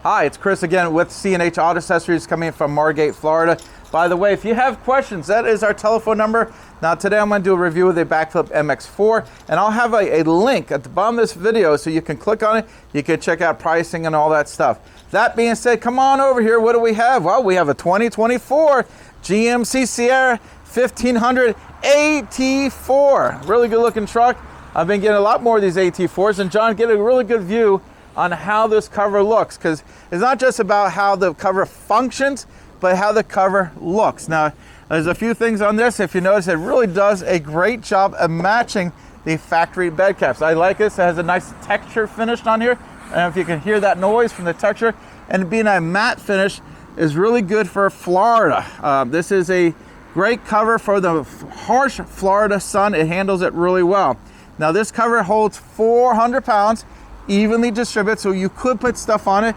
Hi, it's Chris again with C&H Auto Accessories coming from Margate, Florida. By the way, if you have questions, that is our telephone number. Now today I'm going to do a review of the backflip MX4, and I'll have a link at the bottom of this video so you can click on it. You can check out pricing and all that stuff. That being said, come on over here. What do we have? Well, we have a 2024 GMC Sierra 1500 AT4. Really good looking truck. I've been getting a lot more of these AT4s, and John, get a really good view on how this cover looks, because it's not just about how the cover functions, but how the cover looks. Now, there's a few things on this. If you notice, it really does a great job of matching the factory bed caps. I like this. It has a nice texture finish on here. I don't know if you can hear that noise from the texture. And being a matte finish is really good for Florida. This is a great cover for the harsh Florida sun. It handles it really well. Now, this cover holds 400 pounds. Evenly distributed, so you could put stuff on it.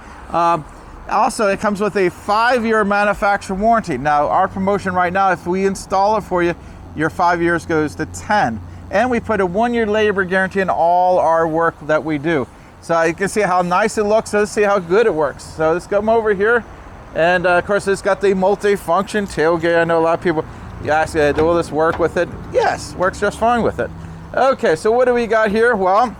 Also, it comes with a 5-year manufacturer warranty. Now, our promotion right now, if we install it for you, your 5 years goes to 10. And we put a 1-year labor guarantee in all our work that we do. So you can see how nice it looks. Let's see how good it works. So let's come over here. And of course, it's got the multi-function tailgate. I know a lot of people ask, do all this work with it? Yes, works just fine with it. Okay, so what do we got here? Well,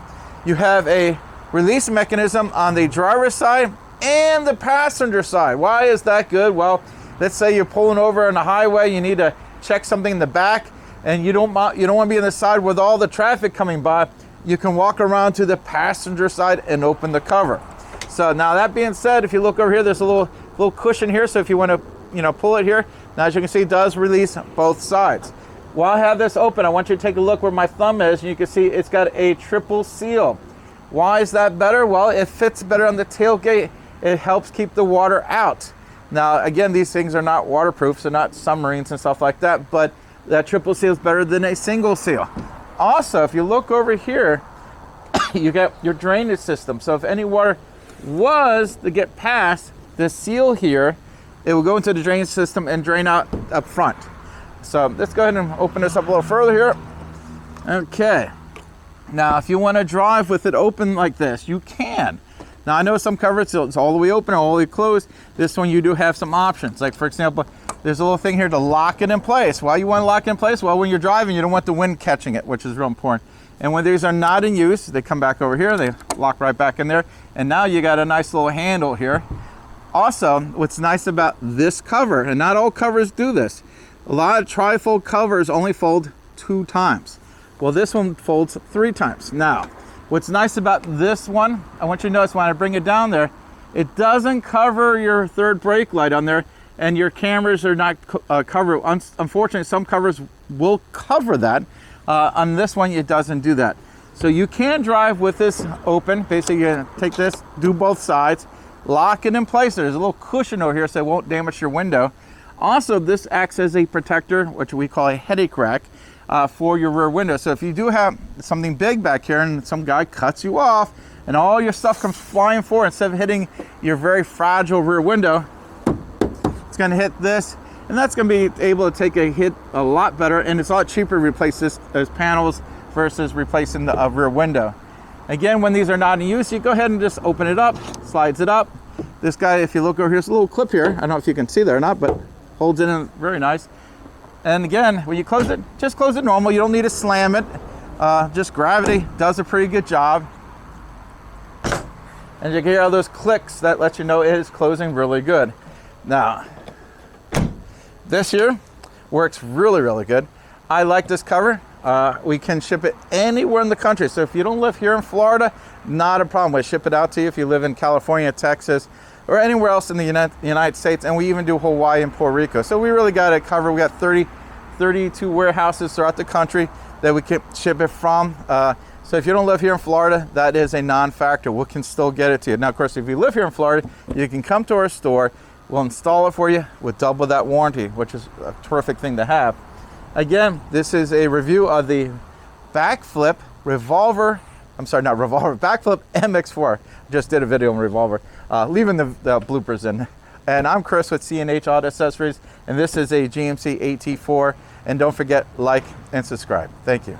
you have a release mechanism on the driver's side and the passenger side. Why is that good? Well, let's say you're pulling over on the highway, you need to check something in the back, and you don't want to be on the side with all the traffic coming by. You can walk around to the passenger side and open the cover. So now, that being said, if you look over here, there's a little cushion here. So if you want to pull it here, now as you can see, it does release both sides. While I have this open, I want you to take a look where my thumb is, and you can see it's got a triple seal. Why is that better? Well, it fits better on the tailgate. It helps keep the water out. Now, again, these things are not waterproof, so not submarines and stuff like that, but that triple seal is better than a single seal. Also, if you look over here, you got your drainage system. So if any water was to get past the seal here, it will go into the drainage system and drain out up front. So let's go ahead and open this up a little further here. Okay. Now, if you want to drive with it open like this, you can. Now, I know some covers, it's all the way open or all the way closed. This one, you do have some options. Like, for example, there's a little thing here to lock it in place. Why you want to lock it in place? Well, when you're driving, you don't want the wind catching it, which is real important. And when these are not in use, they come back over here, they lock right back in there. And now you got a nice little handle here. Also, what's nice about this cover, and not all covers do this, a lot of trifold covers only fold 2 times. Well, this one folds 3 times. Now, what's nice about this one, I want you to notice when I bring it down there, it doesn't cover your third brake light on there, and your cameras are not covered. Unfortunately, some covers will cover that. On this one, it doesn't do that. So you can drive with this open. Basically, you're gonna take this, do both sides, lock it in place. There's a little cushion over here so it won't damage your window. Also, this acts as a protector, which we call a headache rack, for your rear window. So if you do have something big back here and some guy cuts you off and all your stuff comes flying forward, instead of hitting your very fragile rear window, it's going to hit this, and that's going to be able to take a hit a lot better, and it's a lot cheaper to replace those panels versus replacing the rear window. Again, when these are not in use, you go ahead and just open it up, slides it up. This guy, if you look over here, there's a little clip here. I don't know if you can see there or not, but holds it in very nice. And again, when you close it, just close it normal. You don't need to slam it. Just gravity does a pretty good job. And you can hear all those clicks that let you know it is closing really good. Now, this here works really, really good. I like this cover. We can ship it anywhere in the country. So if you don't live here in Florida, not a problem. We ship it out to you if you live in California, Texas, or anywhere else in the United States, and we even do Hawaii and Puerto Rico. So we really got it covered. We got 32 warehouses throughout the country that we can ship it from. So if you don't live here in Florida, that is a non-factor. We can still get it to you. Now, of course, if you live here in Florida, you can come to our store. We'll install it for you with double that warranty, which is a terrific thing to have. Again, this is a review of the backflip backflip MX4. Just did a video on Revolver, leaving the bloopers in. And I'm Chris with C&H Auto Accessories, and this is a GMC AT4. And don't forget, like and subscribe. Thank you.